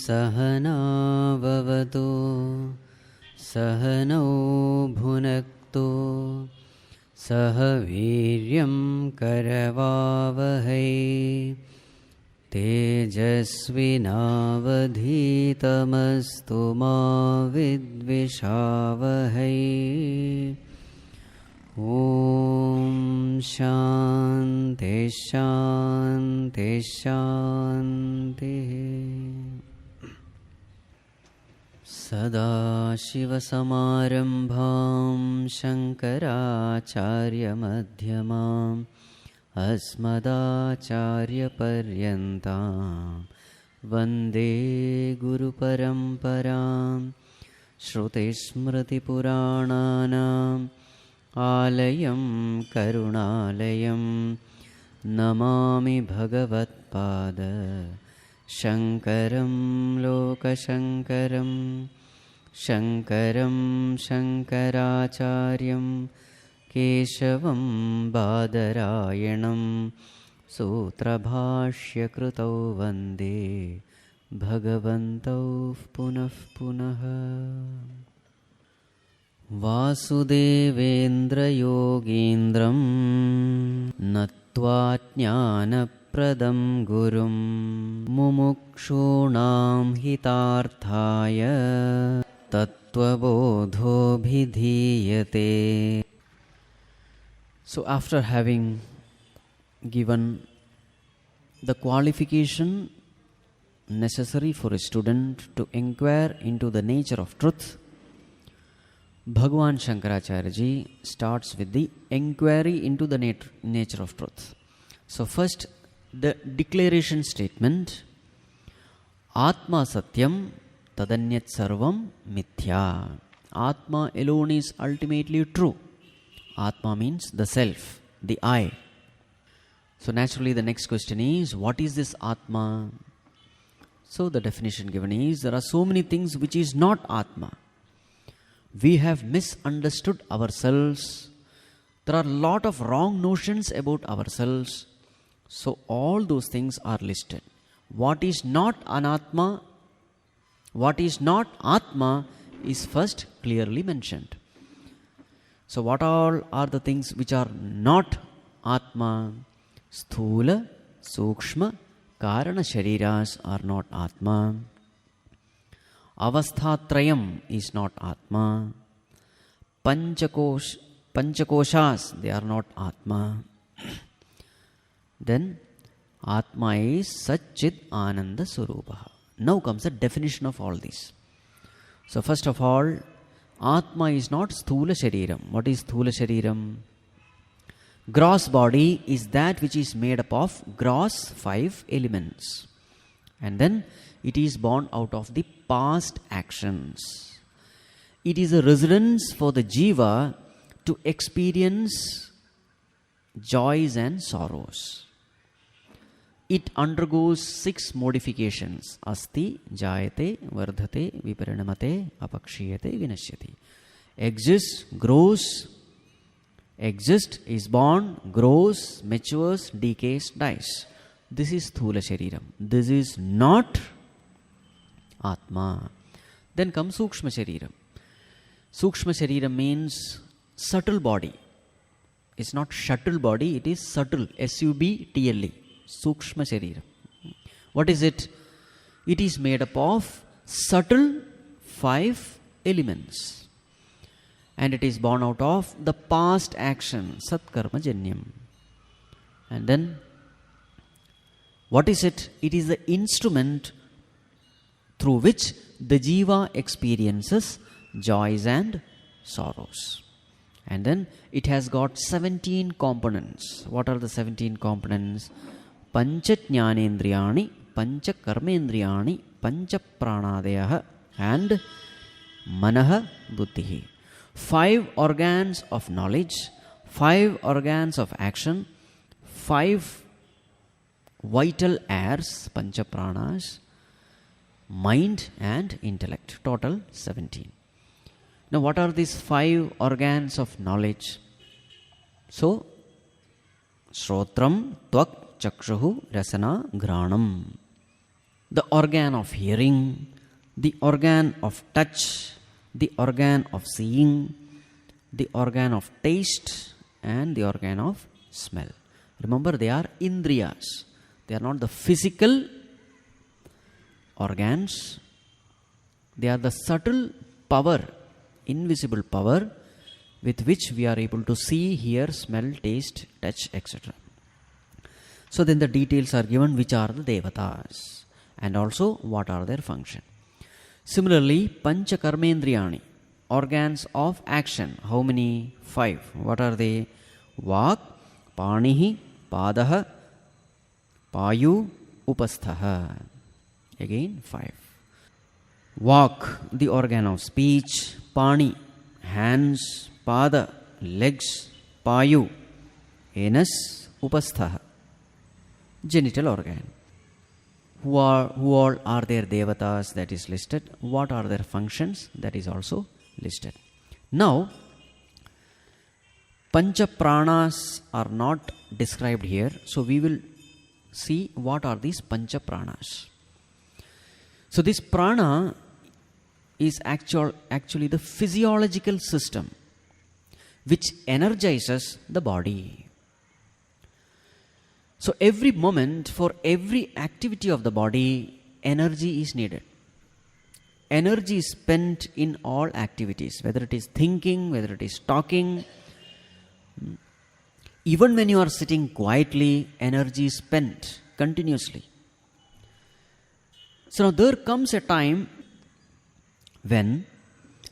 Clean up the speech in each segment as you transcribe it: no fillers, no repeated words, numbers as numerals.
सहनाववतु सहनौ भुनक्तु सह वीर्यं करवावहै तेजस्विनावधीतमस्तु मा विद्विषावहै। ॐ शान्ति शान्ति शान्तिः। सदाशिवसमारम्भां शङ्कराचार्यमध्यमाम् अस्मदाचार्यपर्यन्तां वन्दे गुरुपरम्परां। श्रुतिस्मृतिपुराणानाम् आलयं करुणालयं नमामि भगवत्पाद शङ्करं लोकशङ्करं। शङ्करं शङ्कराचार्यं केशवं बादरायणं सूत्रभाष्यकृतौ वन्दे भगवन्तौ पुनः पुनः। वासुदेवेन्द्रयोगीन्द्रं नत्वा ज्ञानप्रदं गुरुं मुमुक्षूणां हितार्थाय तत्त्वबोधोऽभिधीयते। So after having given the qualification necessary for a student to inquire into the nature of truth, Bhagavan Shankaracharya ji starts with the inquiry into the nature of truth. So first, the declaration statement, Atma Satyam Tadanyat Sarvam Mithya. Atma alone is ultimately true. Atma means the self, the I. So naturally the next question is, what is this Atma? So the definition given is, there are so many things which is not Atma. We have misunderstood ourselves. There are a lot of wrong notions about ourselves. So all those things are listed. What is not Anatma, what is not Atma is first clearly mentioned. So what all are the things which are not Atma? Sthula, Sukshma, Karana Shariras are not Atma. Avasthatrayam is not Atma. Panchakoshas, they are not Atma. Then Atma is Satchit Ananda Swarupaha. Now comes the definition of all this. So first of all, Atma is not Sthula Shariram. What is Sthula Shariram? Gross body is that which is made up of gross 5 elements. And then it is born out of the past actions. It is a residence for the jiva to experience joys and sorrows. It undergoes 6 modifications. Asti, jayate, vardhate, viparinamate, apakshiyate, vinashyati. Exists, grows. Exist is born, grows, matures, decays, dies. This is Sthula Shariram. This is not Atma. Then comes Sukshma Shariram. Sukshma Shariram means subtle body. It's not shuttle body, it is subtle. S-U-B-T-L-E. Sukshma Shariram. What is it? It is made up of subtle 5 elements. And it is born out of the past action, Satkarma Janyam. And then, what is it? It is the instrument through which the jiva experiences joys and sorrows. And then it has got 17 components. What are the 17 components? Pancha Jnanendriyani, Pancha Karmendriyani, Pancha Pranadayah, and Manaha Buddhihi. 5 organs of knowledge, 5 organs of action, 5 vital airs, Pancha Pranas, mind and intellect. Total 17. Now what are these 5 organs of knowledge? So, Shrotram, Tvak, Chakshuhu, Rasana, Granam. The organ of hearing, the organ of touch, the organ of seeing, the organ of taste, and the organ of smell. Remember, they are indriyas. They are not the physical organs. They are the subtle power, invisible power, with which we are able to see, hear, smell, taste, touch, etc. So then the details are given, which are the devatas, and also what are their function. Similarly, Pancha Karmendriyani, organs of action. How many? 5. What are they? Vak, Panihi, Padaha, Payu, Upasthaha. Again 5. Vak, the organ of speech. Pani, hands. Pada, legs. Payu, anus. Upasthaha, genital organ. Who all are their devatas? That is listed. What are their functions? That is also listed. Now, Pancha Pranas are not described here. So we will see what are these Pancha Pranas. So this prana is actually the physiological system which energizes the body. So every moment, for every activity of the body, energy is needed. Energy is spent in all activities, whether it is thinking, whether it is talking. Even when you are sitting quietly, energy is spent continuously. So now there comes a time when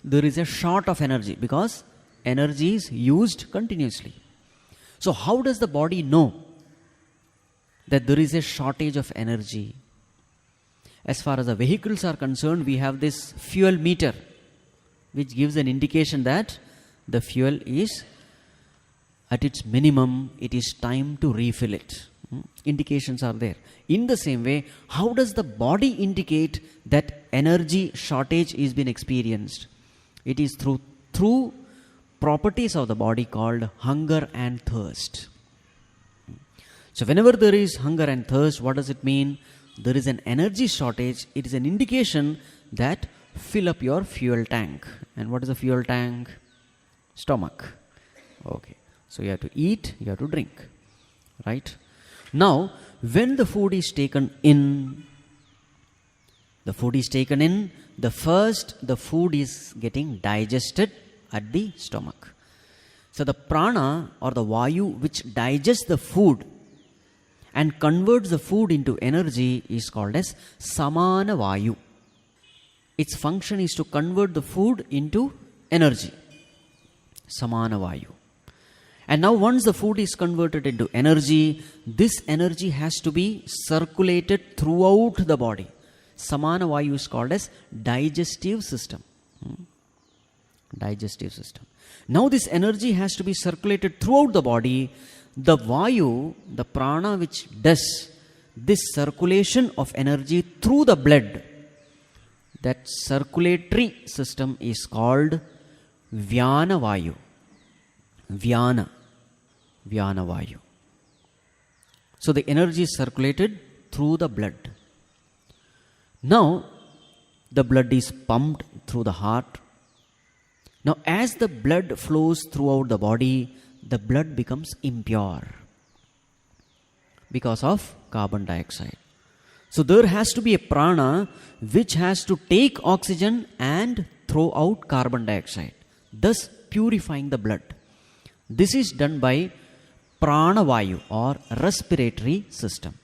there is a short of energy, because energy is used continuously. So how does the body know that there is a shortage of energy? As far as the vehicles are concerned, we have this fuel meter, which gives an indication that the fuel is at its minimum, it is time to refill it. Indications are there. In the same way, how does the body indicate that energy shortage is being experienced? It is through properties of the body called hunger and thirst. So whenever there is hunger and thirst, what does it mean? There is an energy shortage. It is an indication that fill up your fuel tank. And what is a fuel tank? Stomach. Okay. So you have to eat, you have to drink. Right? Now, when the food is taken in, the food is getting digested at the stomach. So the prana or the vayu which digests the food and converts the food into energy is called as samana vayu. Its function is to convert the food into energy. Samana vayu. And now once the food is converted into energy, this energy has to be circulated throughout the body. Samana vayu is called as digestive system. Digestive system. Now this energy has to be circulated throughout the body. The vayu, the prana which does this circulation of energy through the blood, that circulatory system is called Vyana vayu. Vyana vayu. So the energy is circulated through the blood. Now the blood is pumped through the heart. Now as the blood flows throughout the body, the blood becomes impure because of carbon dioxide. So there has to be a prana which has to take oxygen and throw out carbon dioxide, thus purifying the blood. This is done by prana vayu or respiratory system.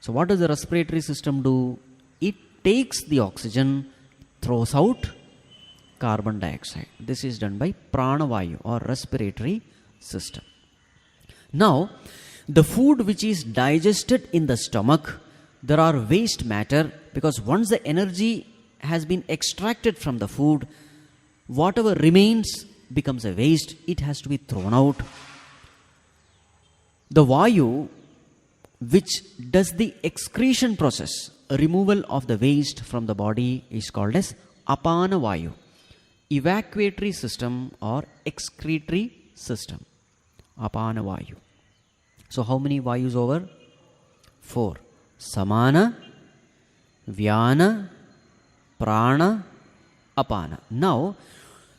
So what does the respiratory system do? It takes the oxygen, throws out carbon dioxide. This is done by pranavayu or respiratory system. Now, the food which is digested in the stomach, there are waste matter, because once the energy has been extracted from the food, whatever remains becomes a waste. It has to be thrown out. The vayu which does the excretion process, removal of the waste from the body, is called as apana vayu, evacuatory system or excretory system. Apana vayu. So how many vayus over? 4. Samana, vyana, prana, apana. Now,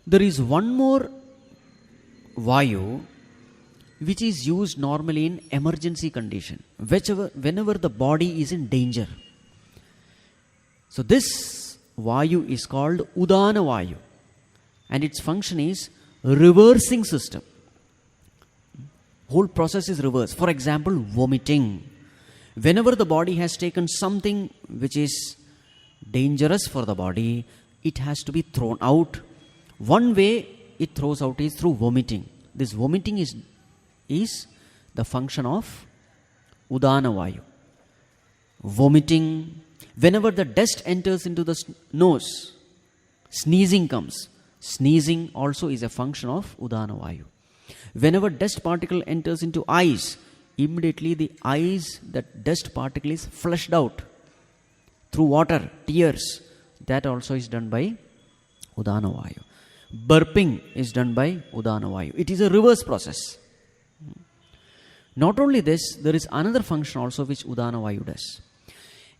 there is one more vayu which is used normally in emergency condition, whenever the body is in danger. So this vayu is called udana vayu, and its function is reversing system. Whole process is reversed. For example, vomiting. Whenever the body has taken something which is dangerous for the body, it has to be thrown out. One way it throws out is through vomiting. This vomiting is the function of udana vayu. Vomiting. Whenever the dust enters into the nose, sneezing comes. Sneezing also is a function of udana vayu. Whenever dust particle enters into eyes, immediately the eyes, that dust particle is flushed out through water, tears. That also is done by udana vayu. Burping is done by udana vayu. It is a reverse process. Not only this, there is another function also which udana vayu does.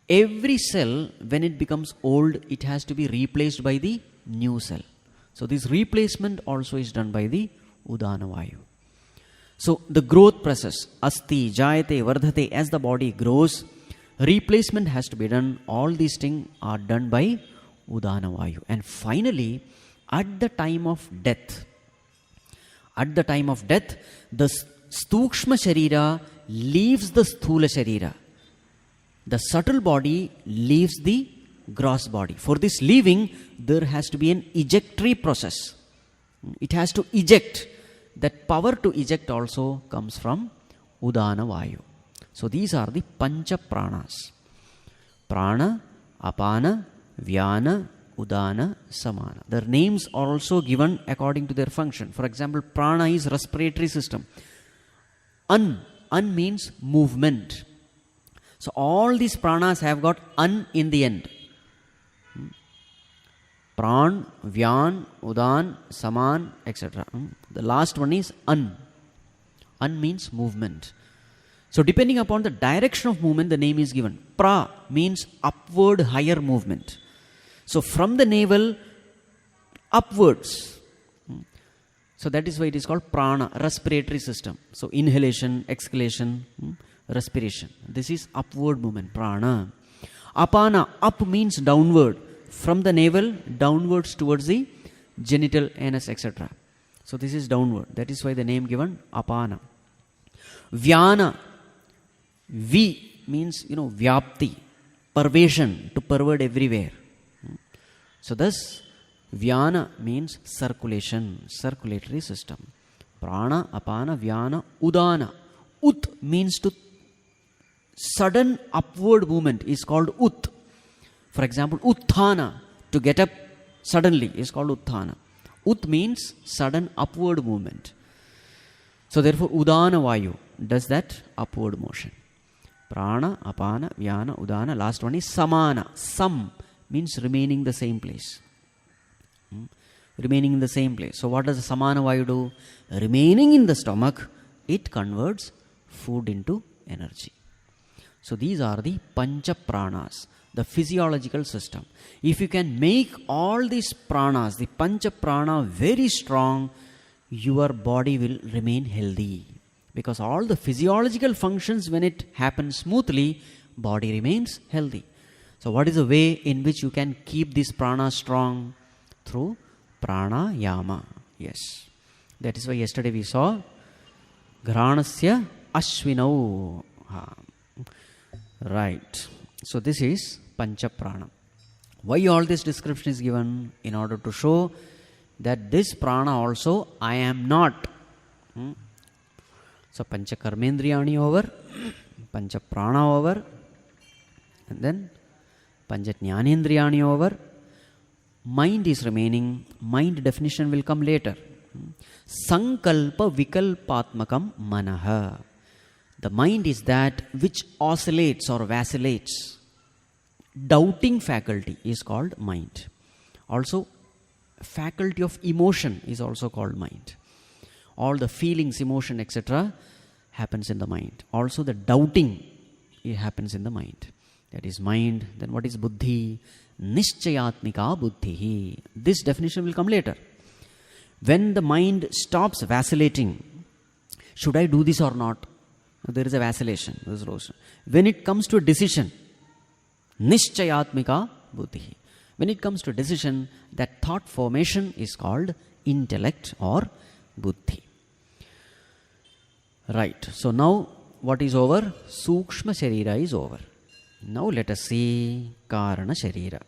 Every cell, when it becomes old, it has to be replaced by the new cell. So this replacement also is done by the udana vayu. So the growth process, asti, jayate, vardhate, as the body grows, replacement has to be done. All these things are done by udana vayu. And finally, at the time of death, the stukshma sharira leaves the sthula sharira. The subtle body leaves the gross body. For this leaving, there has to be an ejectory process. It has to eject. That power to eject also comes from udana vayu. So these are the pancha pranas. Prana, apana, vyana, udana, samana. Their names are also given according to their function. For example, prana is respiratory system. An means movement. So all these pranas have got an in the end. Pran, Vyan, Udan, Saman, etc. The last one is An. An means movement. So depending upon the direction of movement, the name is given. Pra means upward, higher movement. So from the navel upwards. So that is why it is called prana, respiratory system. So inhalation, exhalation, respiration. This is upward movement, prana. Apana, up means downward. From the navel downwards towards the genital, anus, etc. So this is downward. That is why the name given apana. Vyana. V means, vyapti, pervasion, to pervade everywhere. So thus, vyana means circulation, circulatory system. Prana, apana, vyana, udana. Ut means to sudden upward movement is called ut. For example, utthana, to get up suddenly, is called utthana. Ut means sudden upward movement. So therefore, udana vayu does that upward motion. Prana, apana, vyana, udana. Last one is samana. Sam means remaining the same place. Remaining in the same place. So what does the samana vayu do? Remaining in the stomach, it converts food into energy. So these are the pancha pranas, the physiological system. If you can make all these pranas, the pancha prana, very strong, your body will remain healthy. Because all the physiological functions, when it happens smoothly, body remains healthy. So what is the way in which you can keep this prana strong? Through pranayama. Yes. That is why yesterday we saw Granasya Ashwinau. Right. So this is Pancha Prana. Why all this description is given? In order to show that this prana also I am not. So pancha karmendriyani over, pancha prana over, and then pancha jnanendriyani over. Mind is remaining. Mind definition will come later. Sankalpa vikalpatmakam manaha. The mind is that which oscillates or vacillates. Doubting faculty is called mind. Also, faculty of emotion is also called mind. All the feelings, emotion, etc. happens in the mind. Also, the doubting, it happens in the mind. That is mind. Then what is buddhi? Nischayatmika buddhi. This definition will come later. When the mind stops vacillating, should I do this or not? There is a vacillation. When it comes to a decision, Nischayatmika buddhi. When it comes to decision, that thought formation is called intellect or buddhi. Right. So now what is over? Sukshma Sharira is over. Now let us see Karana Sharira.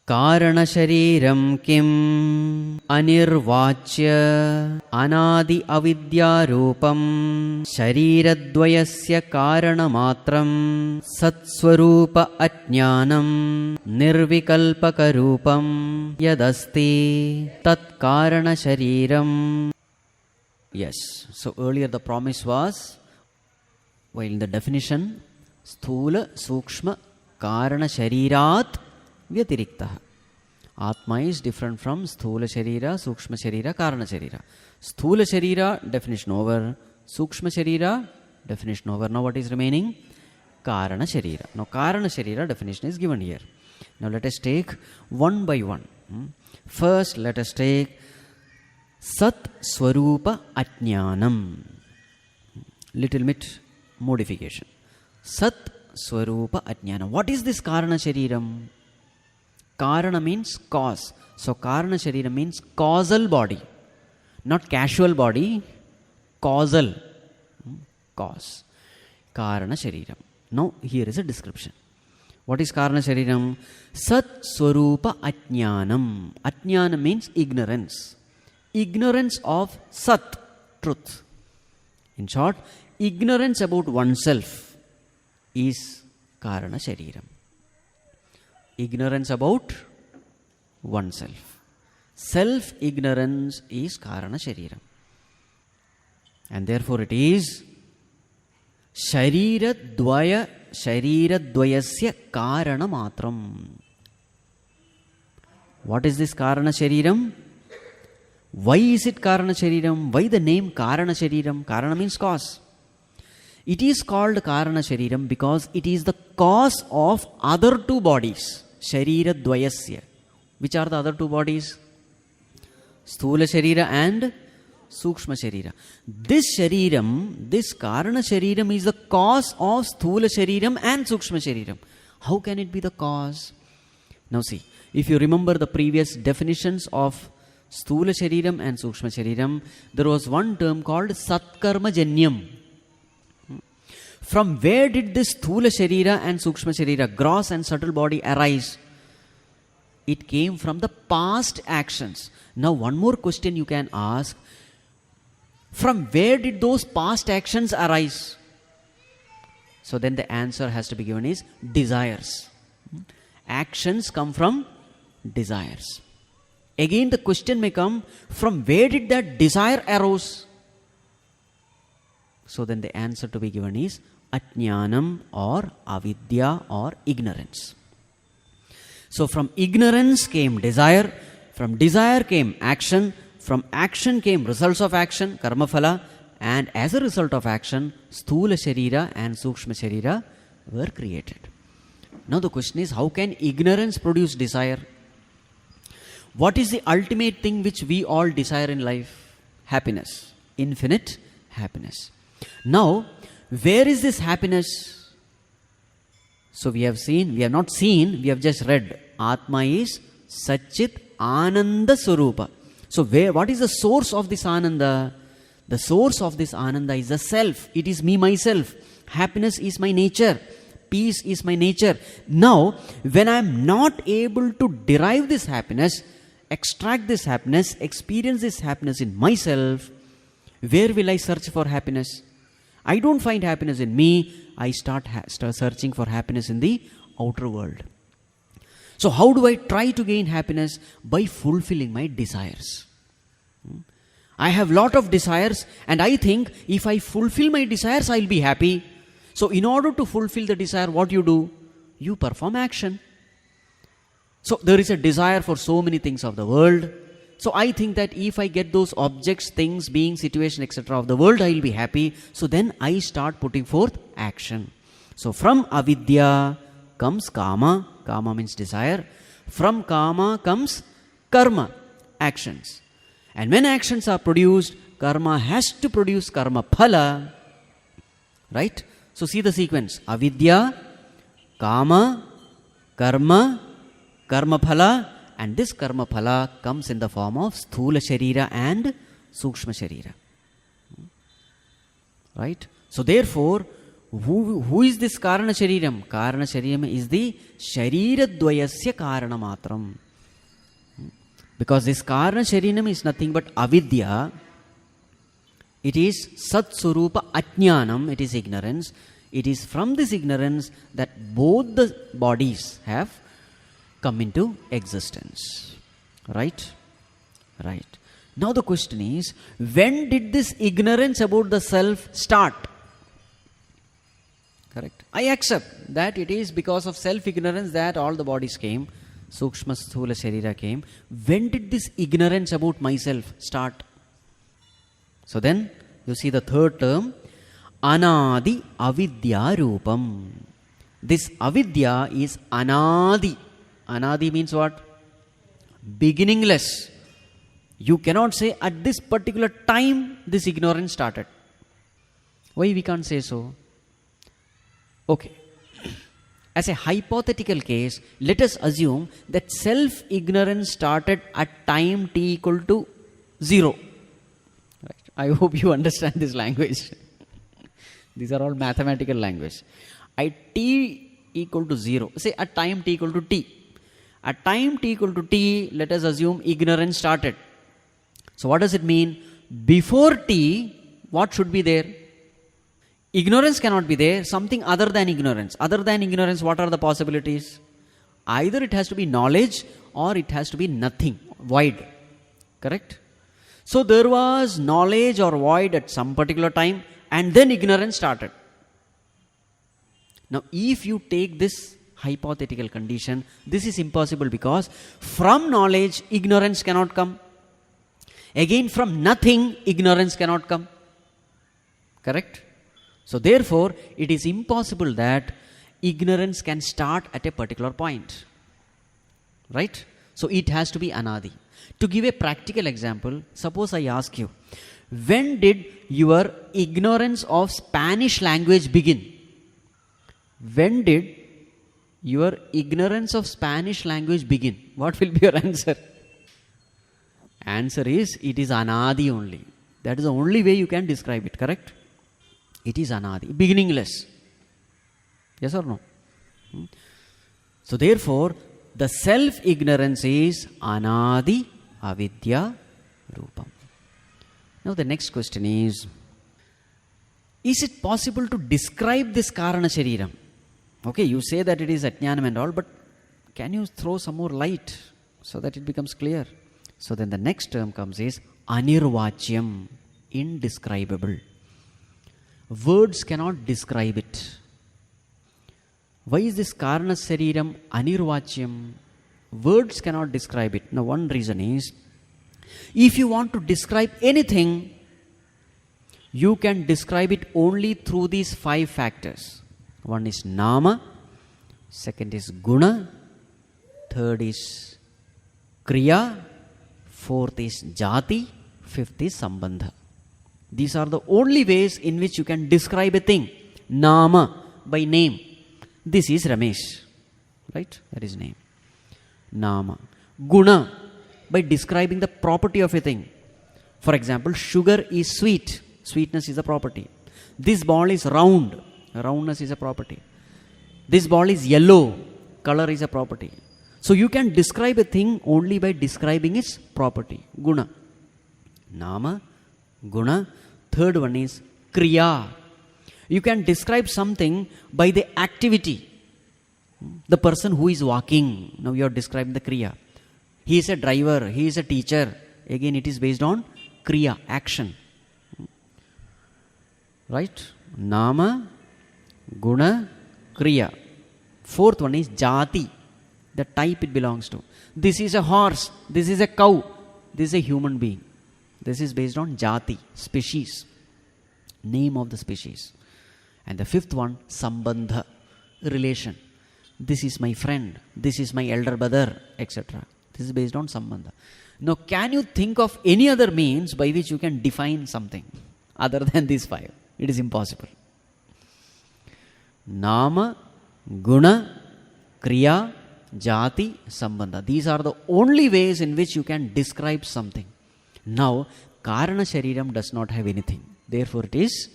Karana Shariram kim anirvachya anadi avidya rupam shariradvayasya karana matram satswarupa ajnanam nirvikalpaka rupam yadasti tat karana shariram. Yes, so earlier the promise was, while in the definition, sthula sukshma karana sharirat vyatirikta. Atma is different from sthula sharira, sukshma sharira, karana sharira. Sthula sharira, definition over. Sukshma sharira, definition over. Now what is remaining? Karana sharira. Now karana sharira definition is given here. Now let us take one by one. First let us take Sat Swarupa Ajnanam. Little bit modification. Sat Swarupa Ajnanam. What is this Karana Shariram? Karana means cause. So Karana Shariram means causal body. Not casual body. Causal. Cause. Karana Shariram. Now here is a description. What is Karana Shariram? Sat Swarupa Ajnanam. Ajnanam means ignorance. Ignorance of Sat, truth. In short, ignorance about oneself is Karana Shariram. Ignorance about oneself. Self-ignorance is Karana Shariram. And therefore it is Shariradvayasya Karana Matram. What is this Karana Shariram? Why is it Karana Shariram? Why the name Karana Shariram? Karana means cause. It is called Karana Shariram because it is the cause of other two bodies. Sharira Dvayasya. Which are the other two bodies? Sthula Sharira and Sukshma Sharira. This Shariram, this Karana Shariram is the cause of Sthula Shariram and Sukshma Shariram. How can it be the cause? Now see, if you remember the previous definitions of Sthula Shariram and Sukshma Shariram, there was one term called Satkarma Janyam. From where did this Sthula Sharira and Sukshma Sharira, gross and subtle body, arise? It came from the past actions. Now one more question you can ask. From where did those past actions arise? So then the answer has to be given is desires. Actions come from desires. Again the question may come, from where did that desire arise? So then the answer to be given is Ajnanam or Avidya or ignorance. So from ignorance came desire, from desire came action, from action came results of action, karma phala, and as a result of action, Sthula Sharira and Sukshma Sharira were created. Now the question is, how can ignorance produce desire? What is the ultimate thing which we all desire in life? Happiness. Infinite happiness. Now, where is this happiness? So we have not seen, we have just read. Atma is Satchit Ananda Swarupa. So what is the source of this Ananda? The source of this Ananda is the self. It is me, myself. Happiness is my nature. peace is my nature. Now, when I am not able to derive this happiness, extract this happiness, experience this happiness in myself, where will I search for happiness? I don't find happiness in me. I start searching for happiness in the outer world. So how do I try to gain happiness? By fulfilling my desires. I have lot of desires, and I think if I fulfill my desires, I'll be happy. So in order to fulfill the desire, what you do? You perform action. So there is a desire for so many things of the world. So I think that if I get those objects, things, beings, situation, etc. of the world, I will be happy. So then I start putting forth action. So from avidya comes kama. Kama means desire. From kama comes karma, actions. And when actions are produced, karma has to produce karma phala. Right? So see the sequence. Avidya, kama, karma, karma phala. And this karma phala comes in the form of sthula sharira and sukshma sharira. Right? So therefore, who is this karana shariram? Karana shariram is the sharira dvayasya karana matram. Because this karana shariram is nothing but avidya. It is sat surupa ajnanam. It is ignorance. It is from this ignorance that both the bodies have come into existence. Right? Right. Now the question is, when did this ignorance about the self start? Correct. I accept that it is because of self-ignorance that all the bodies came. Sukshma sthula sharira came. When did this ignorance about myself start? So then, you see the third term, anadi avidya rupam. This avidya is anadi. Anadi means what? Beginningless. You cannot say at this particular time this ignorance started. Why we can't say so? Okay. As a hypothetical case, let us assume that self-ignorance started at time t equal to 0. Right. I hope you understand this language. These are all mathematical language. At t equal to 0. Say at time t equal to t. At time t equal to t, let us assume ignorance started. So what does it mean? Before t, what should be there? Ignorance cannot be there. Something other than ignorance. Other than ignorance, what are the possibilities? Either it has to be knowledge or it has to be nothing, void. Correct? So there was knowledge or void at some particular time, and then ignorance started. Now if you take this hypothetical condition, this is impossible because from knowledge, ignorance cannot come. Again, from nothing, ignorance cannot come. Correct? So therefore, it is impossible that ignorance can start at a particular point. Right? So it has to be anadi. To give a practical example, suppose I ask you, when did your ignorance of Spanish language begin? When did your ignorance of Spanish language begin? What will be your answer? Answer is, it is anadi only. That is the only way you can describe it, correct? It is anadi, beginningless. Yes or no? So therefore, the self-ignorance is anadi avidya rupam. Now the next question is it possible to describe this karana shariram? Okay, you say that it is ajnanam and all, but can you throw some more light so that it becomes clear? So then the next term comes is anirvachyam, indescribable. Words cannot describe it. Why is this karana shariram anirvachyam? Words cannot describe it. Now one reason is, if you want to describe anything, you can describe it only through these 5 factors. One is nama, second is guna, third is kriya, fourth is jati, fifth is sambandha. These are the only ways in which you can describe a thing. Nama, by name. This is Ramesh. Right? That is name. Nama. Guna, by describing the property of a thing. For example, sugar is sweet. Sweetness is a property. This ball is round. Roundness is a property. This ball is yellow. Color is a property. So you can describe a thing only by describing its property. Guna. Nama, guna. Third one is kriya. You can describe something by the activity. The person who is walking. Now you are describing the kriya. He is a driver. He is a teacher. Again, it is based on kriya, action. Right? Nama, guna, kriya. Fourth one is jati, the type it belongs to. This is a horse, this is a cow, this is a human being. This is based on jati, species, name of the species. And the fifth one, sambandha, relation. This is my friend, this is my elder brother, etc. This is based on sambandha. Now, can you think of any other means by which you can define something other than these five? It is impossible. Nama, guna, kriya, jati, sambandha. These are the only ways in which you can describe something. Now, karana shariram does not have anything. Therefore, it is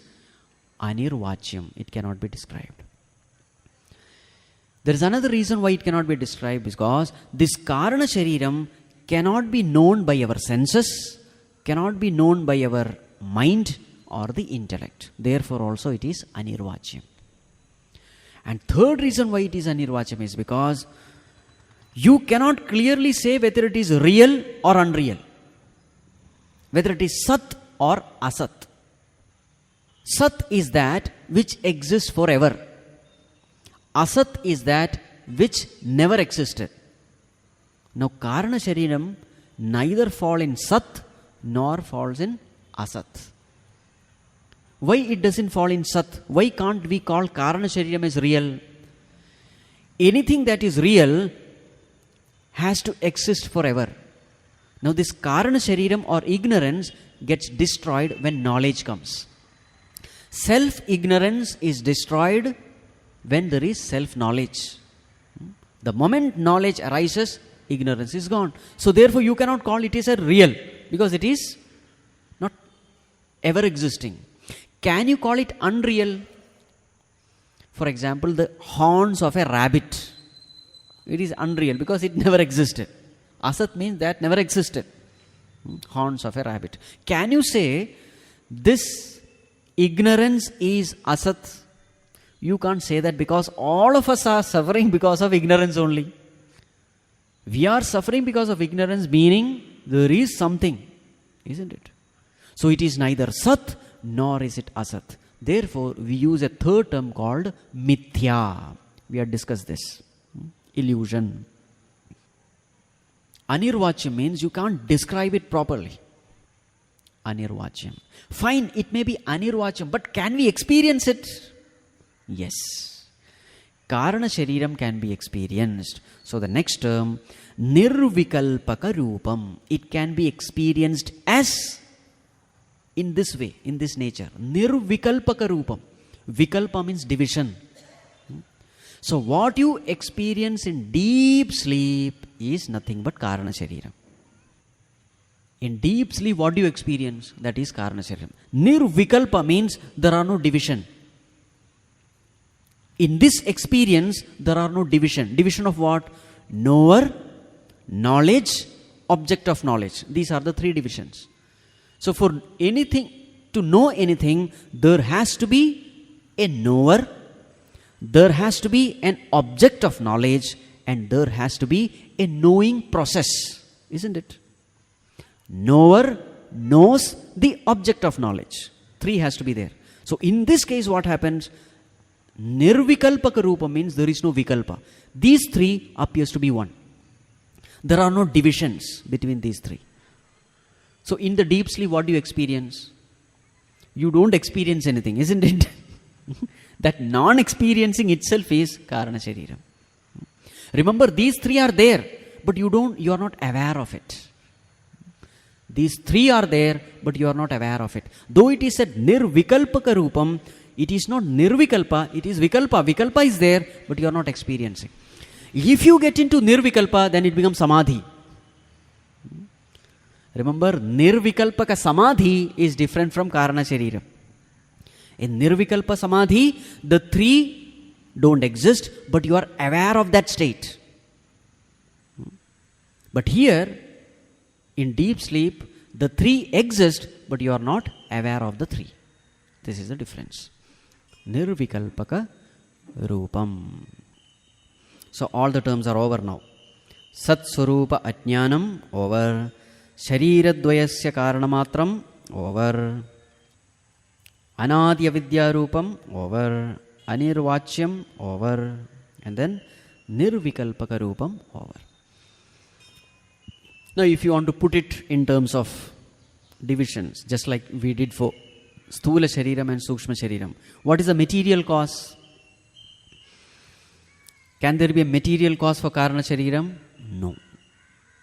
anirvachyam. It cannot be described. There is another reason why it cannot be described, because this karana shariram cannot be known by our senses, cannot be known by our mind or the intellect. Therefore, also it is anirvachyam. And third reason why it is anirvachyam is because you cannot clearly say whether it is real or unreal, whether it is sat or asat. Sat is that which exists forever. Asat is that which never existed. Now, karana shariram neither fall in sat nor falls in asat. Why it doesn't fall in sat? Why can't we call karana shariram as real? Anything that is real has to exist forever. Now this karana shariram or ignorance gets destroyed when knowledge comes. Self-ignorance is destroyed when there is self-knowledge. The moment knowledge arises, ignorance is gone. So therefore you cannot call it as a real, because it is not ever existing. Can you call it unreal? For example, the horns of a rabbit. It is unreal because it never existed. Asat means that never existed. Horns of a rabbit. Can you say this ignorance is asat? You can't say that, because all of us are suffering because of ignorance only. We are suffering because of ignorance, meaning there is something, isn't it? So it is neither sat nor is it asat. Therefore, we use a third term called mithya. We have discussed this. Illusion. Anirvachyam means you can't describe it properly. Anirvachyam. Fine, it may be anirvachyam, but can we experience it? Yes. Karana shariram can be experienced. So the next term, nirvikalpaka rupam. It can be experienced as in this way, in this nature. Nirvikalpaka rupam. Vikalpa means division. So what you experience in deep sleep is nothing but karana shariram. In deep sleep, what do you experience? That is karana shariram. Nirvikalpa means there are no division. In this experience, there are no division. Division of what? Knower, knowledge, object of knowledge. These are the three divisions. So for anything, to know anything, there has to be a knower, there has to be an object of knowledge, and there has to be a knowing process. Isn't it? Knower knows the object of knowledge. Three has to be there. So in this case, what happens? Nirvikalpaka rupa means there is no vikalpa. These three appears to be one. There are no divisions between these three. So in the deep sleep, what do you experience? You don't experience anything, isn't it? That non-experiencing itself is karana shariram. Remember, these three are there, but you are not aware of it. These three are there, but you are not aware of it. Though it is said nirvikalpaka rupam, it is not nirvikalpa, it is vikalpa. Vikalpa is there, but you are not experiencing. If you get into nirvikalpa, then it becomes samadhi. Remember, nirvikalpaka samadhi is different from karana shariram. In nirvikalpa samadhi, the three don't exist, but you are aware of that state. But here, in deep sleep, the three exist, but you are not aware of the three. This is the difference. Nirvikalpaka Rupam. So all the terms are over now. Sat Swarupa Ajnanam over. Shariradvayasya Karanamatram over. Anadi Avidya Rupam over. Anirvachyam over. And then Nirvikalpaka Rupam over. Now if you want to put it in terms of divisions, just like we did for Sthula Shariram and Sukshma Shariram, what is the material cause? Can there be a material cause for Karana Shariram? No.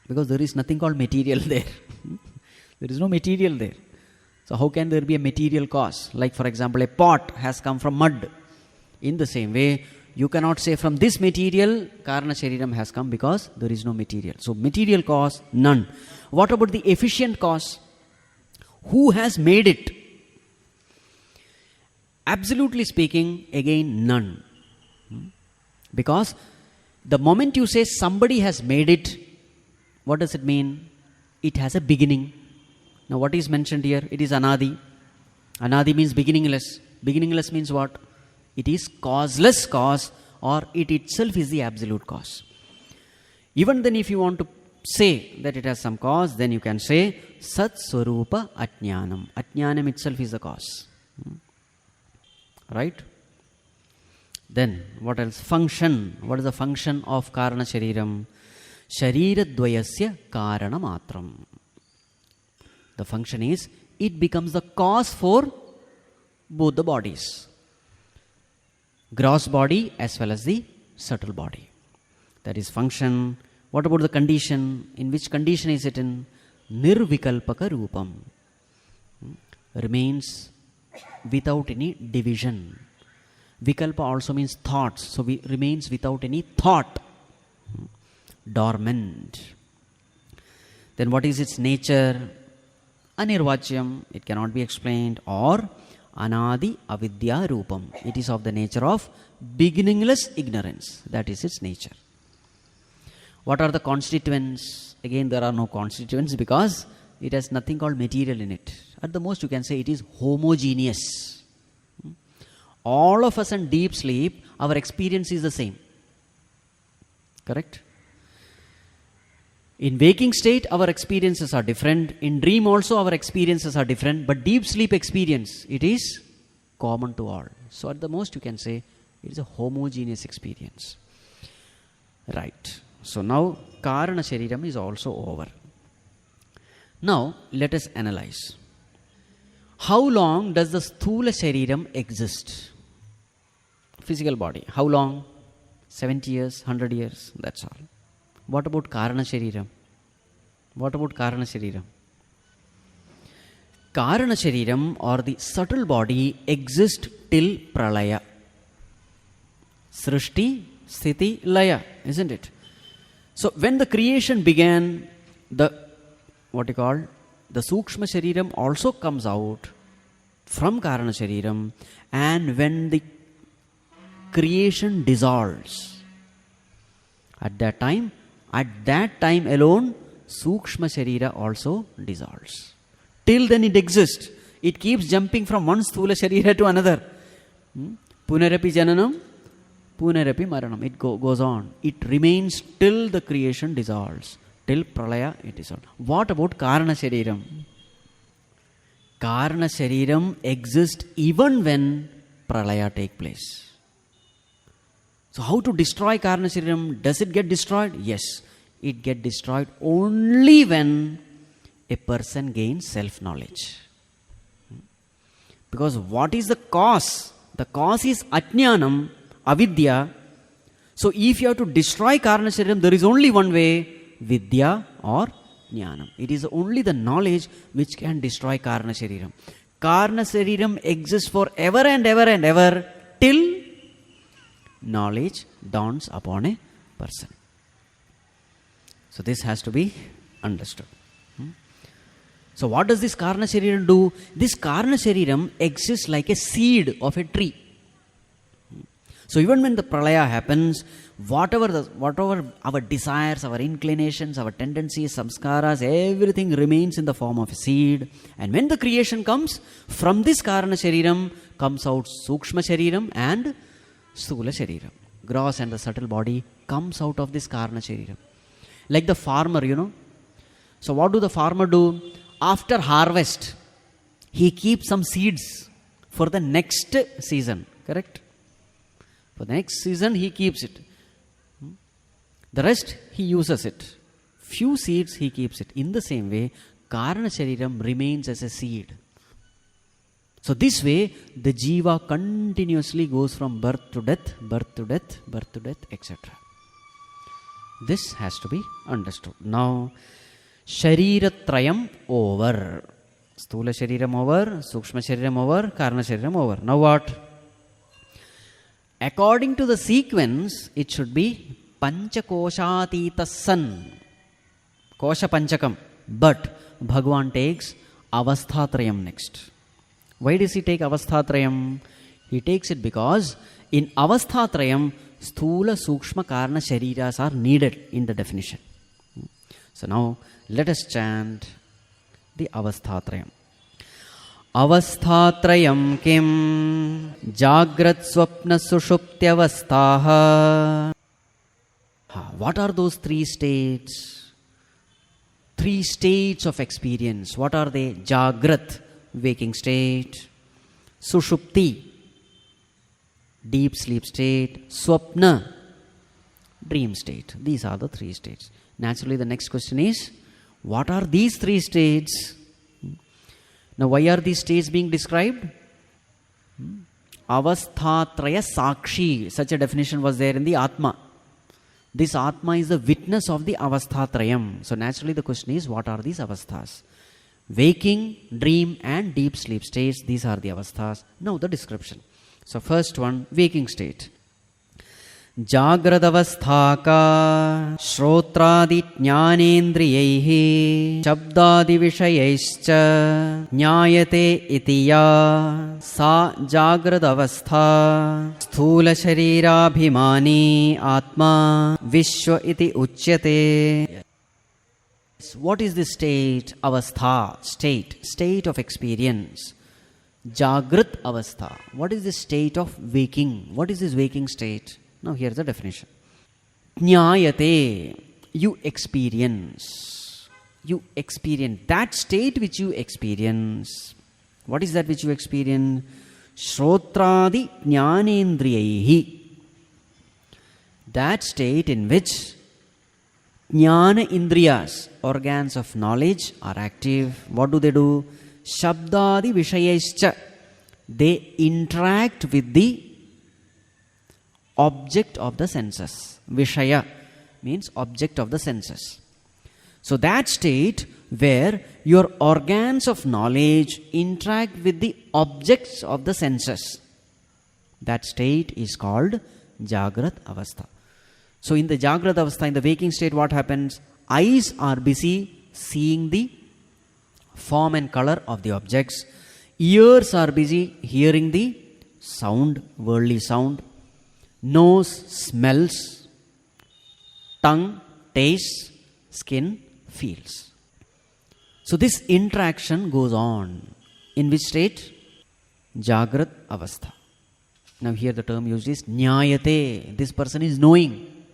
Because there is nothing called material there. There is no material there. So how can there be a material cause? Like for example, a pot has come from mud. In the same way, you cannot say from this material Karana Shariram has come, because there is no material. So material cause, none. What about the efficient cause? Who has made it? Absolutely speaking, again none. Because the moment you say somebody has made it, what does it mean? It has a beginning. Now what is mentioned here? It is Anadi. Anadi means beginningless. Beginningless means what? It is causeless cause, or it itself is the absolute cause. Even then, if you want to say that it has some cause, then you can say Sat Swarupa Ajnanam. Ajnanam itself is the cause. Right? Then what else? Function. What is the function of Karana Shariram? Shariradvayasya Karanamatram. The function is, it becomes the cause for both the bodies. Gross body as well as the subtle body. That is function. What about the condition? In which condition is it in? Nirvikalpaka Rupam. Remains without any division. Vikalpa also means thoughts. So remains without any thought. Dormant. Then what is its nature? Anirvachyam. It cannot be explained. Or Anadi Avidya Rupam. It is of the nature of beginningless ignorance. That is its nature. What are the constituents? Again, there are no constituents, because it has nothing called material in it. At the most, you can say it is homogeneous. All of us in deep sleep, our experience is the same. Correct? In waking state, our experiences are different. In dream also, our experiences are different. But deep sleep experience, it is common to all. So at the most, you can say it is a homogeneous experience. Right. So now, Karana Shariram is also over. Now, let us analyze. How long does the Sthula Shariram exist? Physical body. How long? 70 years, 100 years, that's all. What about Karana Shariram? What about Karana Shariram? Karana Shariram, or the subtle body, exists till Pralaya. Srishti, Sthiti, Laya, isn't it? So when the creation began, the Sukshma Shariram also comes out from Karana Shariram, and when the creation dissolves, at that time alone, Sukshma Sharira also dissolves. Till then it exists. It keeps jumping from one Sthula Sharira to another. Punarapi Jananam, Punarapi Maranam. It goes on. It remains till the creation dissolves. Till Pralaya it dissolves. What about Karana Shariram? Karana Shariram exists even when Pralaya takes place. So how to destroy Karana Shariram? Does it get destroyed? Yes. It gets destroyed only when a person gains self-knowledge. Because what is the cause? The cause is Ajnanam, Avidya. So if you have to destroy Karana Shariram, there is only one way, Vidya or Jnanam. It is only the knowledge which can destroy Karana Shariram. Karana Shariram exists for ever and ever and ever till knowledge dawns upon a person. So this has to be understood. So what does this Karana Shariram do? This Karana Shariram exists like a seed of a tree. So even when the pralaya happens, whatever our desires, our inclinations, our tendencies, samskaras, everything remains in the form of a seed. And when the creation comes, from this karana shariram comes out sukshma shariram and sthula shariram. Gross and the subtle body comes out of this karana shariram. Like the farmer, So what do the farmer do? After harvest, he keeps some seeds for the next season. Correct? For the next season, he keeps it. The rest, he uses it. Few seeds, he keeps it. In the same way, Karana Shariram remains as a seed. So this way, the jiva continuously goes from birth to death, birth to death, birth to death, etc. This has to be understood. Now, Shariratrayam over. Sthula Shariram over, Sukshma Shariram over, Karana Shariram over. Now what? According to the sequence, it should be Panchakoshatita San. Kosha Panchakam. But Bhagavan takes Avasthatrayam next. Why does he take Avasthatrayam? He takes it because in Avasthatrayam, Sthula, Sukshma, Karana, Shariras are needed in the definition. So now, let us chant the Avasthatrayam. Avasthatrayam kim Jagrat Swapna Sushuptyavasthaha. What are those three states? Three states of experience. What are they? Jagrat, waking state. Sushupti, deep sleep state. Swapna, dream state. These are the three states. Naturally, the next question is, what are these three states? Now, why are these states being described? Avasthatraya Sakshi. Such a definition was there in the Atma. This Atma is the witness of the Avasthatrayam. So, naturally, the question is, what are these Avasthas? Waking, dream, and deep sleep states. These are the Avasthas. Now, the description. So, first one, waking state. Jagradavastha ka shrotradi jnanendriyaihi shabdadi vishayaischa jnayate itiya sa jagradavastha sthula sharirabhimani atma vishwa iti uchyate. What is this state? Avastha, state of experience. Jagrat avastha. What is the state of waking? What is this waking state? Now here's the definition. Jnayate, you experience. You experience. That state which you experience. What is that which you experience? Shrotradi jnanendriyaihi. That state in which jnana indriyas, organs of knowledge, are active. What do? Shabdadi vishayaischa. They interact with the object of the senses. Vishaya means object of the senses. So that state where your organs of knowledge interact with the objects of the senses, that state is called Jagrat Avastha. So in the Jagrat Avastha, in the waking state, what happens? Eyes are busy seeing the form and color of the objects. Ears are busy hearing the sound, worldly sound. Nose smells, tongue tastes, skin feels. So this interaction goes on. In which state? Jagrat Avastha. Now here the term used is Jnayate. This person is knowing.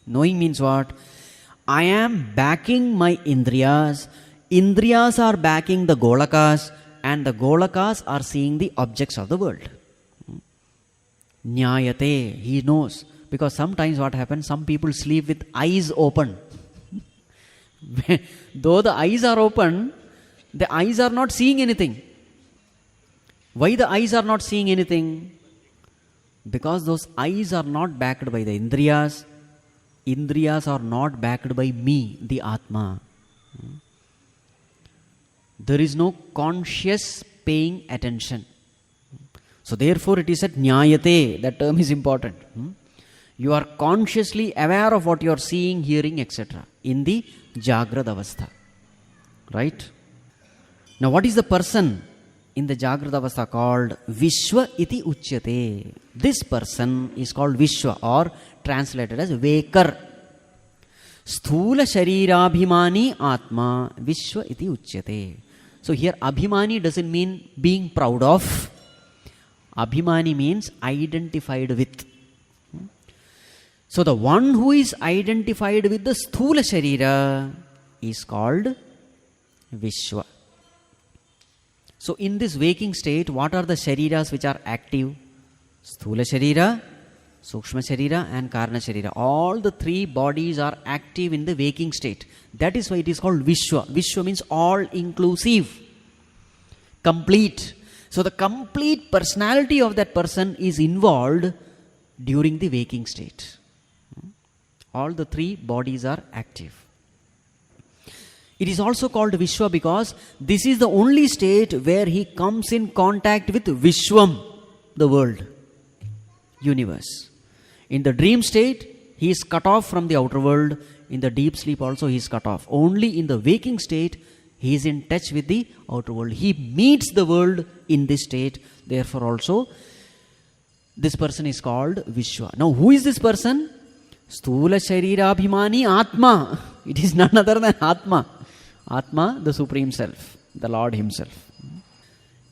Knowing means what? I am backing my Indriyas. Indriyas are backing the Golakas, and the Golakas are seeing the objects of the world. Jnayate, he knows. Because sometimes what happens, some people sleep with eyes open. Though the eyes are open, the eyes are not seeing anything. Why the eyes are not seeing anything? Because those eyes are not backed by the Indriyas. Indriyas are not backed by me, the Atma. There is no conscious paying attention. So therefore it is said Jnayate. That term is important. You are consciously aware of what you are seeing, hearing, etc. in the Jagrad Avastha. Right? Now what is the person in the Jagrad Avastha called? Vishwa iti uchyate. This person is called Vishwa, or translated as Waker. Sthula Sharirabhimani Atma Vishwa iti uchyate. So here Abhimani doesn't mean being proud of. Abhimani means identified with. So the one who is identified with the Sthula Sharira is called Vishwa. So in this waking state, what are the Shariras which are active? Sthula Sharira, Sukshma Sharira and Karana Sharira. All the three bodies are active in the waking state. That is why it is called Vishwa. Vishwa means all inclusive, complete. So the complete personality of that person is involved during the waking state. All the three bodies are active. It is also called Vishwa because this is the only state where he comes in contact with Vishwam, the world, universe. In the dream state, he is cut off from the outer world. In the deep sleep also he is cut off. Only in the waking state, he is in touch with the outer world. He meets the world in this state. Therefore also, this person is called Vishwa. Now, who is this person? Sthula Sharira Abhimani Atma. It is none other than Atma. Atma, the Supreme Self, the Lord Himself.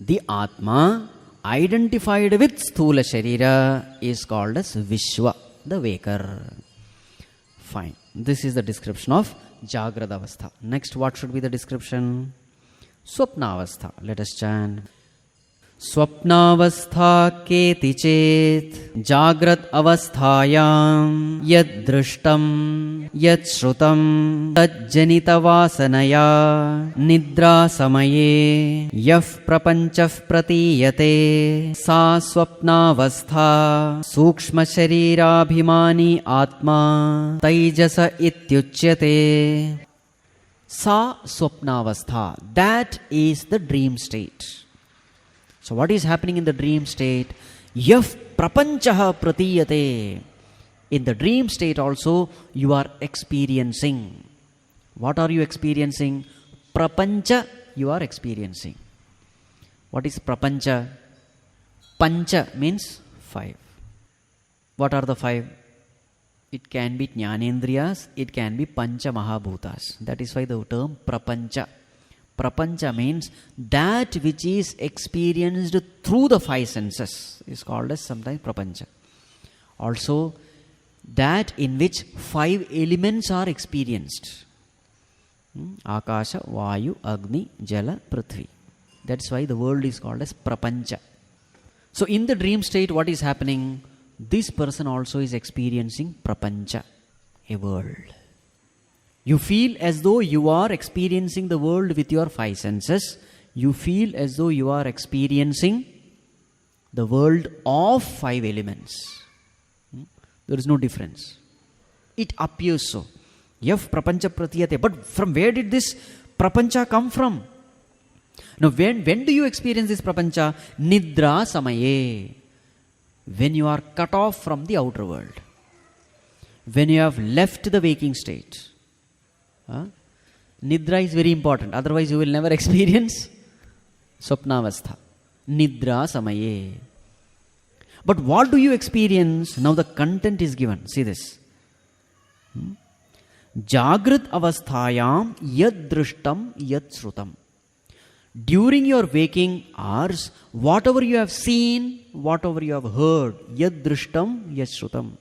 The Atma, identified with Sthula Sharira, is called as Vishwa, the Waker. Fine. This is the description of Jagrada Avastha. Next, what should be the description? Swapna Avastha. Let us chant. Swapnavastha keti chet Jagrat avasthayam Yad drishtam Yad shrutam Tad janita vasanaya Nidra samaye Yaf prapanchaf pratiyate Sa swapnavastha Sukshma sharirabhimani Atma Taijasa ityuchyate. Sa swapnavastha. That is the dream state. So what is happening in the dream state? Yaf prapanchaha pratiyate. In the dream state also you are experiencing. What are you experiencing? Prapancha you are experiencing. What is prapancha? Pancha means 5. What are the 5? It can be jnanendriyas, it can be pancha mahabhutas. That is why the term prapancha. Prapancha means that which is experienced through the 5 senses is called as sometimes prapancha. Also, that in which 5 elements are experienced. Akasha, Vayu, Agni, Jala, Prithvi. That's why the world is called as prapancha. So in the dream state, what is happening? This person also is experiencing prapancha, a world. You feel as though you are experiencing the world with your 5 senses. You feel as though you are experiencing the world of 5 elements. There is no difference. It appears so. Yaf prapancha pratiyate. But from where did this prapancha come from? Now, when do you experience this prapancha? Nidra samaye. When you are cut off from the outer world. When you have left the waking state. Nidra is very important. Otherwise, you will never experience Swapnavastha. Nidra samaye. But what do you experience? Now the content is given. See this. Jagrat avasthayam yad drishtam yad shrutam. During your waking hours, whatever you have seen, whatever you have heard, yad drishtam yad shrutam.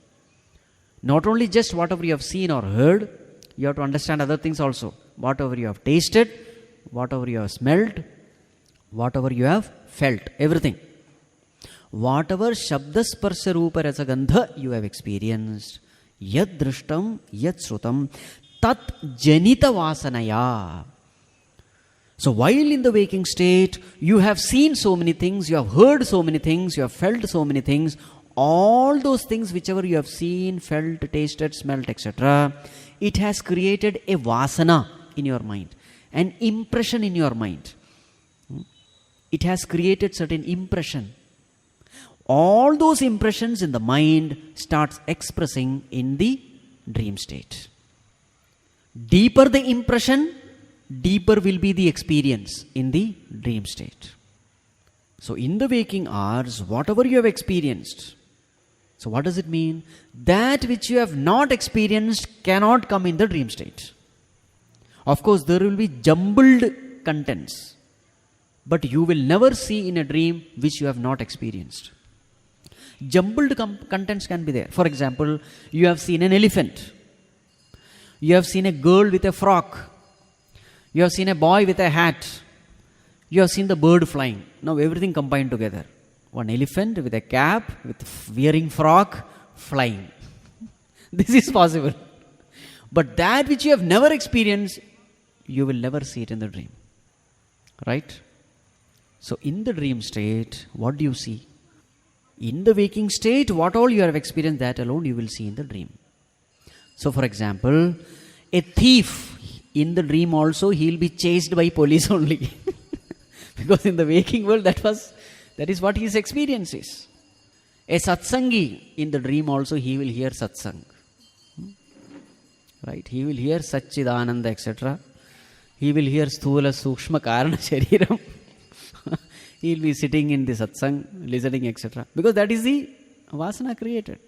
Not only just whatever you have seen or heard, you have to understand other things also. Whatever you have tasted, whatever you have smelled, whatever you have felt, everything. Whatever Shabda Sparsha Rupa Rasa Gandha you have experienced, Yad Drishtam, Yad Shrutam, Tat Janita Vasanaya. So while in the waking state, you have seen so many things, you have heard so many things, you have felt so many things, all those things whichever you have seen, felt, tasted, smelt, etc., it has created a vasana in your mind, an impression in your mind. It has created certain impression. All those impressions in the mind starts expressing in the dream state. Deeper the impression, deeper will be the experience in the dream state. So in the waking hours, whatever you have experienced, So what does it mean? That which you have not experienced cannot come in the dream state. Of course, there will be jumbled contents, but you will never see in a dream which you have not experienced. Jumbled contents can be there. For example, you have seen an elephant. You have seen a girl with a frock. You have seen a boy with a hat. You have seen the bird flying. Now everything combined together. One elephant with a cap, with wearing frock, flying. This is possible. But that which you have never experienced, you will never see it in the dream. Right? So in the dream state, what do you see? In the waking state, what all you have experienced, that alone you will see in the dream. So for example, a thief, in the dream also he will be chased by police only. Because in the waking world, that is what his experience is. A satsangi, in the dream also he will hear satsang. Right? He will hear Satchidananda, etc. He will hear Sthula Sukshma Karana Shariram. He will be sitting in the satsang, listening, etc. Because that is the vasana created.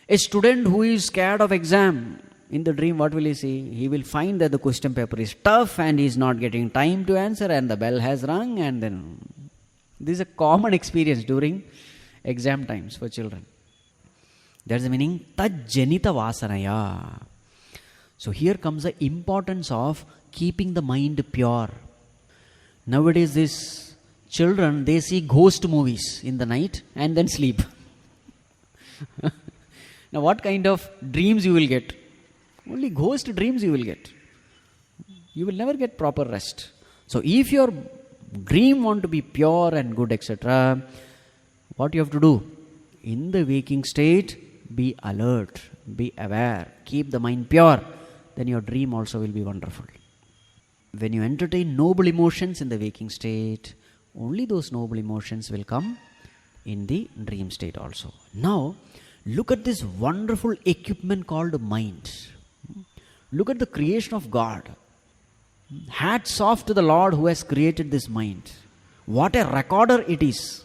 A student who is scared of exam, in the dream what will he see? He will find that the question paper is tough and he is not getting time to answer and the bell has rung, and then this is a common experience during exam times for children. That's the meaning Tajjanita Vasanaya. So here comes the importance of keeping the mind pure. Nowadays these children, they see ghost movies in the night and then sleep. Now what kind of dreams you will get? Only ghost dreams you will get. You will never get proper rest. So if your dream want to be pure and good, etc., what you have to do? In the waking state, be alert, be aware, keep the mind pure. Then your dream also will be wonderful. When you entertain noble emotions in the waking state, only those noble emotions will come in the dream state also. Now, look at this wonderful equipment called mind. Look at the creation of God. Hats off to the Lord who has created this mind. What a recorder it is.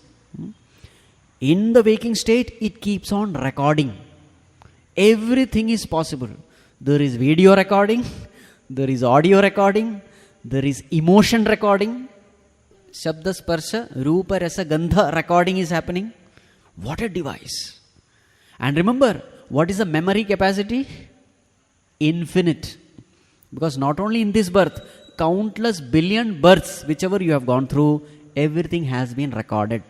In the waking state, it keeps on recording. Everything is possible. There is video recording, there is audio recording, there is emotion recording. Shabda Sparsha, Rupa Rasa Gandha recording is happening. What a device. And remember, what is the memory capacity? Infinite. Because not only in this birth, countless billion births, whichever you have gone through, everything has been recorded.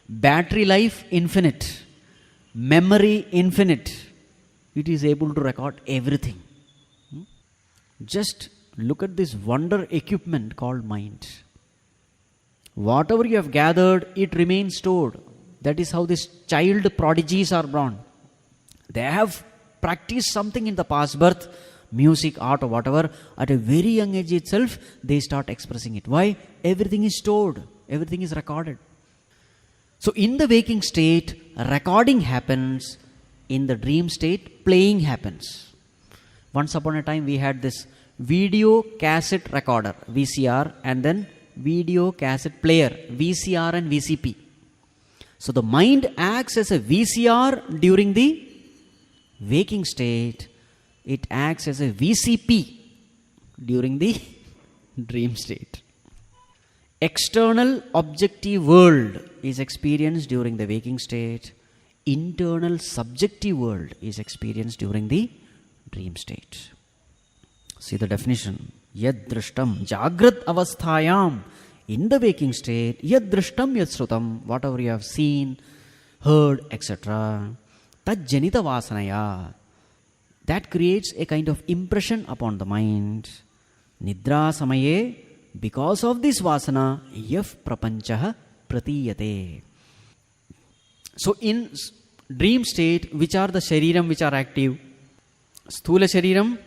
Battery life, infinite. Memory, infinite. It is able to record everything. Just look at this wonder equipment called mind. Whatever you have gathered, it remains stored. That is how these child prodigies are born. They have practiced something in the past birth, music, art or whatever. At a very young age itself, they start expressing it. Why? Everything is stored. Everything is recorded. So in the waking state, recording happens. In the dream state, playing happens. Once upon a time, we had this video cassette recorder, VCR, and then video cassette player, VCR and VCP. So the mind acts as a VCR during the waking state. It acts as a VCP during the dream state. External objective world is experienced during the waking state. Internal subjective world is experienced during the dream state. See the definition. Yad drishtam jagrat avasthayam. In the waking state, yad drishtam yad srutam. Whatever you have seen, heard, etc. Tajjanita vasanaya. That creates a kind of impression upon the mind. Nidra samaye. Because of this vasana, yaf prapanchaha pratiyate. So in dream state, which are the shariram which are active? Sthula shariram,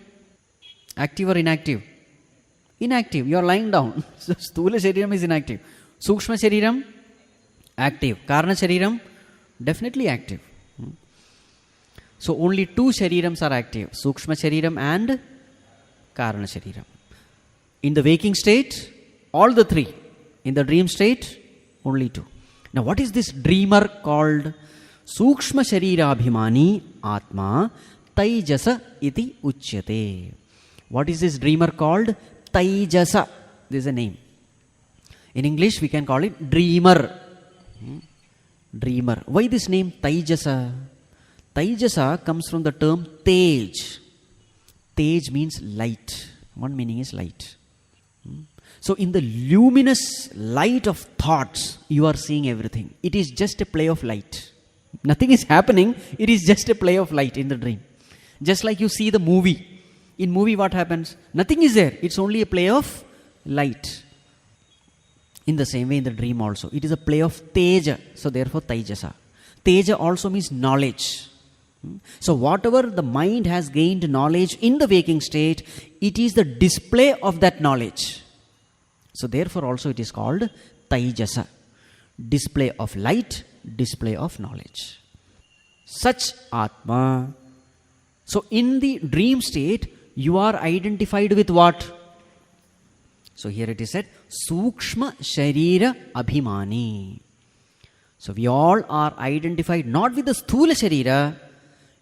active or inactive? Inactive. You are lying down. So sthula shariram is inactive. Sukshma shariram, active. Karana shariram, definitely active. So only two sharirams are active. Sukshma shariram and Karana shariram. In the waking state, all the three. In the dream state, only two. Now what is this dreamer called? Sukshma Sharirabhimani Atma Taijasa iti Uchyate. What is this dreamer called? Taijasa. This is a name. In English, we can call it dreamer. Dreamer. Why this name Taijasa? Taijasa comes from the term Tej. Tej means light. One meaning is light. So in the luminous light of thoughts, you are seeing everything. It is just a play of light. Nothing is happening. It is just a play of light in the dream. Just like you see the movie. In movie what happens? Nothing is there. It's only a play of light. In the same way in the dream also. It is a play of Teja. So therefore Taijasa. Teja also means knowledge. So whatever the mind has gained knowledge in the waking state, it is the display of that knowledge. So therefore also it is called Taijasa. Display of light, display of knowledge. Such Atma. So in the dream state, you are identified with what? So here it is said, Sukshma Sharira Abhimani. So we all are identified not with the Sthula Sharira.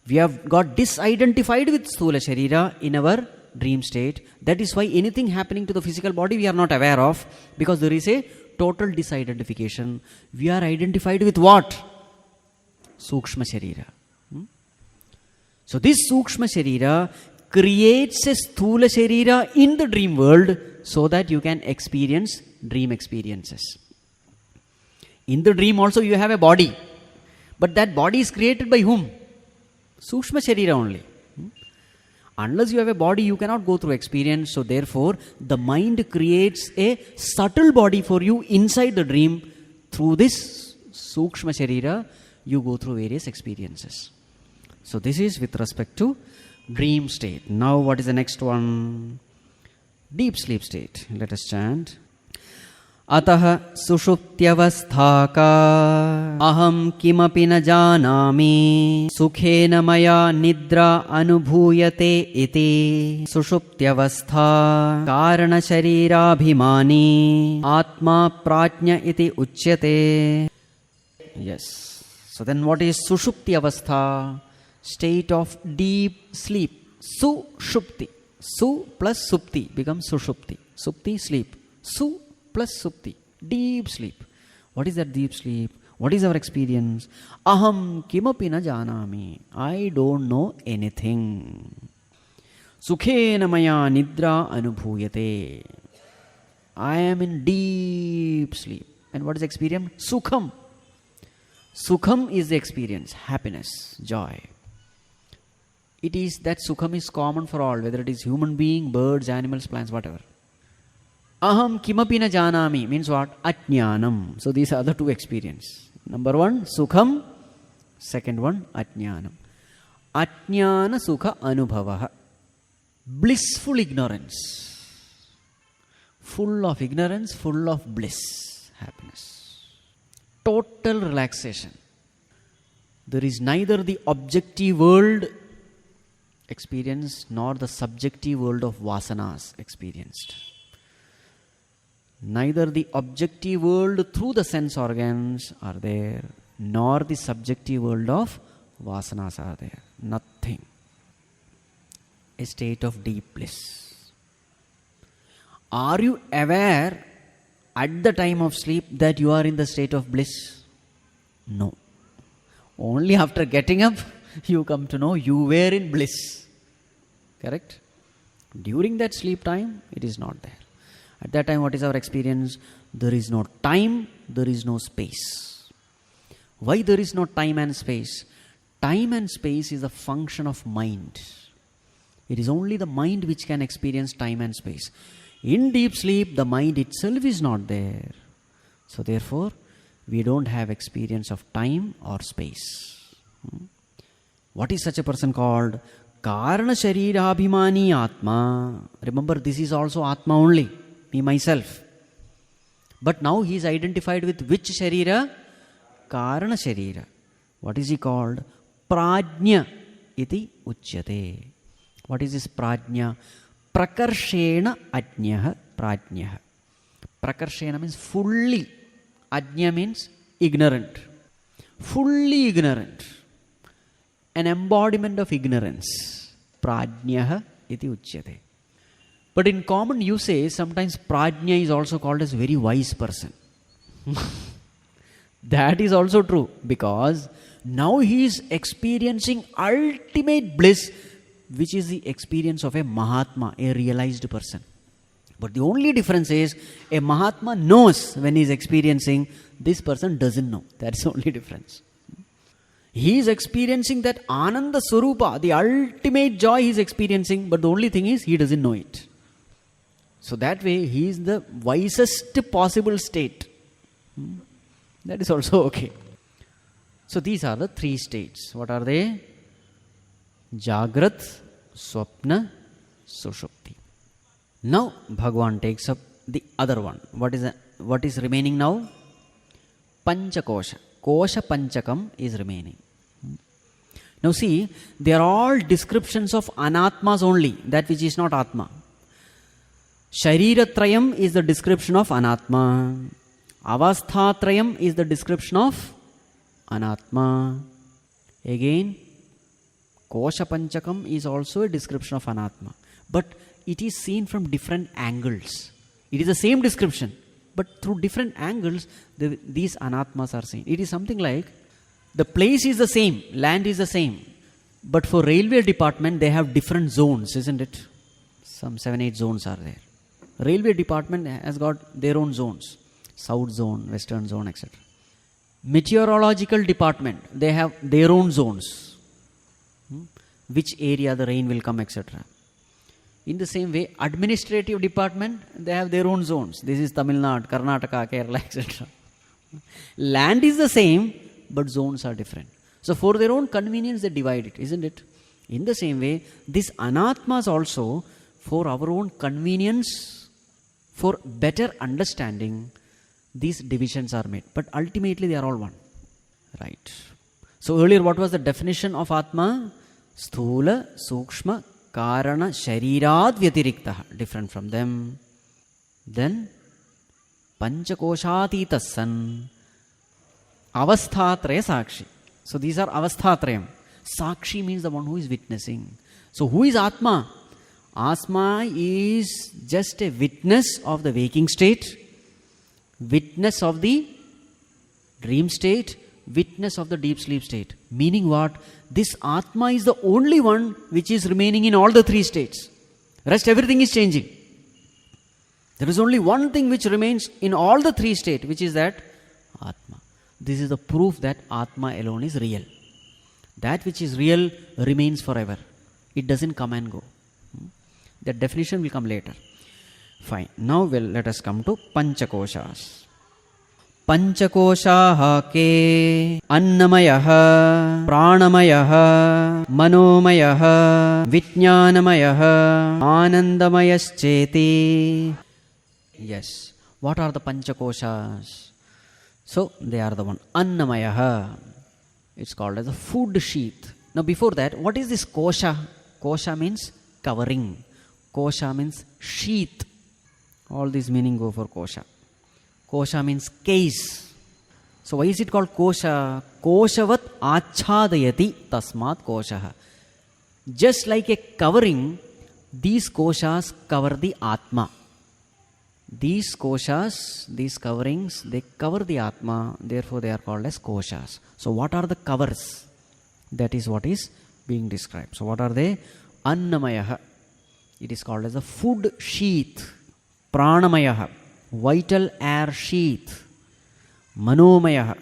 We have got disidentified with Sthula Sharira in our dream state. That is why anything happening to the physical body we are not aware of, because there is a total disidentification. We are identified with what? Sukshma Sharira. So this Sukshma Sharira creates a Sthula Sharira in the dream world so that you can experience dream experiences. In the dream also you have a body. But that body is created by whom? Sukshma Sharira only. Unless you have a body, you cannot go through experience. So therefore, the mind creates a subtle body for you inside the dream. Through this Sukshma Sharira, you go through various experiences. So this is with respect to dream state. Now what is the next one? Deep sleep state. Let us chant. Ataha sushuptyavasthaka aham kimapi na janami sukhena maya nidra anubhuyate iti sushuptyavastha karana sharirabhimani atma prajna iti uchyate. Yes. So then what is sushuptyavastha? State of deep sleep. Sushupti. Su plus supti becomes sushupti. Supti, sleep. Su plus supti. Deep sleep. What is that deep sleep? What is our experience? Aham kimapi na janami. I don't know anything. Sukhena maya nidra anubhuyate. I am in deep sleep. And what is experience? Sukham. Sukham is the experience. Happiness, joy. It is that Sukham is common for all, whether it is human being, birds, animals, plants, whatever. Aham kimapi na janami means what? Ajnanam. So these are the two experiences. Number one, Sukham. Second one, Ajnanam. Ajnana Sukha Anubhavaha. Blissful ignorance. Full of ignorance, full of bliss, happiness. Total relaxation. There is neither the objective world experienced nor the subjective world of vasanas experienced. Neither the objective world through the sense organs are there, nor the subjective world of vasanas are there. Nothing. A state of deep bliss. Are you aware at the time of sleep that you are in the state of bliss? No. Only after getting up, you come to know you were in bliss. Correct? During that sleep time, it is not there. At that time, what is our experience? There is no time, there is no space. Why there is no time and space? Time and space is a function of mind. It is only the mind which can experience time and space. In deep sleep, the mind itself is not there. So therefore, we don't have experience of time or space. What is such a person called? Karana Sharira Abhimani Atma. Remember, this is also Atma only, me myself. But now he is identified with which Sharira? Karana Sharira. What is he called? Prajna iti uchyate. What is this Prajna? Prakarshena Ajnaha Prajnaha. Prakarshena means fully. Ajna means ignorant. fully ignorant, an embodiment of ignorance. Prajnah iti uchyate. But in common usage, sometimes prajna is also called as very wise person. That is also true, because now he is experiencing ultimate bliss, which is the experience of a Mahatma, a realized person. But the only difference is, a Mahatma knows when he is experiencing, this person doesn't know. That's the only difference. He is experiencing that Ananda Swarupa, the ultimate joy he is experiencing, but the only thing is, he doesn't know it. So that way, he is the wisest possible state. That is also okay. So these are the three states. What are they? Jagrat, Swapna, Sushupti. Now Bhagavan takes up the other one. What is remaining now? Panchakosha. Kosha Panchakam is remaining. Now see, they are all descriptions of anatmas only, that which is not Atma. Shariratrayam is the description of anatma. Avasthatrayam is the description of anatma. Again, Kosha Panchakam is also a description of anatma. But it is seen from different angles. It is the same description, but through different angles, these anatmas are seen. It is something like, the place is the same, land is the same, but for railway department, they have different zones, isn't it? Some 7-8 zones are there. Railway department has got their own zones. South zone, western zone, etc. Meteorological department, they have their own zones. Which area the rain will come, etc. In the same way, administrative department, they have their own zones. This is Tamil Nadu, Karnataka, Kerala, etc. Land is the same, but zones are different. So for their own convenience, they divide it, isn't it? In the same way, this anatmas also, for our own convenience, for better understanding, these divisions are made. But ultimately, they are all one. Right. So earlier, what was the definition of Atma? Sthula, Sukshma, Karana, Sharirad Vyatirikta. Different from them. Then, Panchakoshatita San, Avasthatraya Sakshi. So these are Avasthatrayam. Sakshi means the one who is witnessing. So who is Atma? Atma is just a witness of the waking state, witness of the dream state, witness of the deep sleep state. Meaning what? This Atma is the only one which is remaining in all the three states. Rest everything is changing. There is only one thing which remains in all the three states, which is that Atma. This is the proof that Atma alone is real. That which is real remains forever. It doesn't come and go. That definition will come later. Fine. Now let us come to Panchakoshas. Panchakoshaha ke Annamayaha, Pranamayaha, Manomayaha, Vijnanamayaha, Anandamayascheti. Yes. What are the Panchakoshas? So, they are the one. Annamayaha. It's called as a food sheath. Now, before that, what is this kosha? Kosha means covering. Kosha means sheath. All these meaning go for kosha. Kosha means case. So, why is it called kosha? Koshavat achadayati tasmat koshaha. Just like a covering, these koshas cover the Atma. These koshas, these coverings, they cover the Atma, therefore they are called as koshas. So what are the covers? That is what is being described. So what are they? Annamayaha. It is called as a food sheath. Pranamayaha. Vital air sheath. Manomayaha.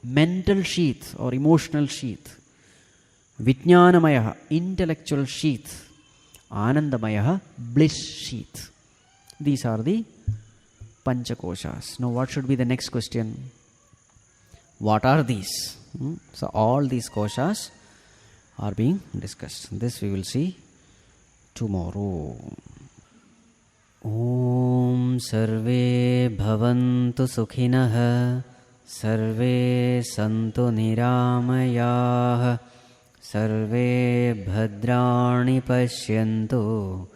Mental sheath or emotional sheath. Vijnanamayaha. Intellectual sheath. Anandamayaha. Bliss sheath. These are the Panchakoshas. Now what should be the next question? What are these? So all these koshas are being discussed. This we will see tomorrow. Om Sarve Bhavantu Sukhinah Sarve Santu Niramayah Sarve Bhadrani Pashyantu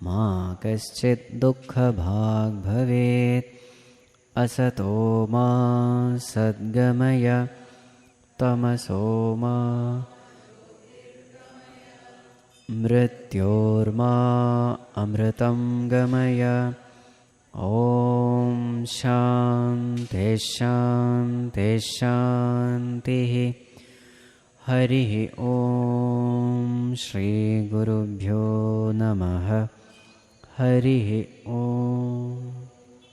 Ma kaschit dukkha bhag bhavet asato ma sadgamaya तमसो मा मृत्योर्मा अमृतं गमय। ॐ शान्ति शान्ति शान्तिः। हरिः ॐ श्रीगुरुभ्यो नमः। हरिः ॐ।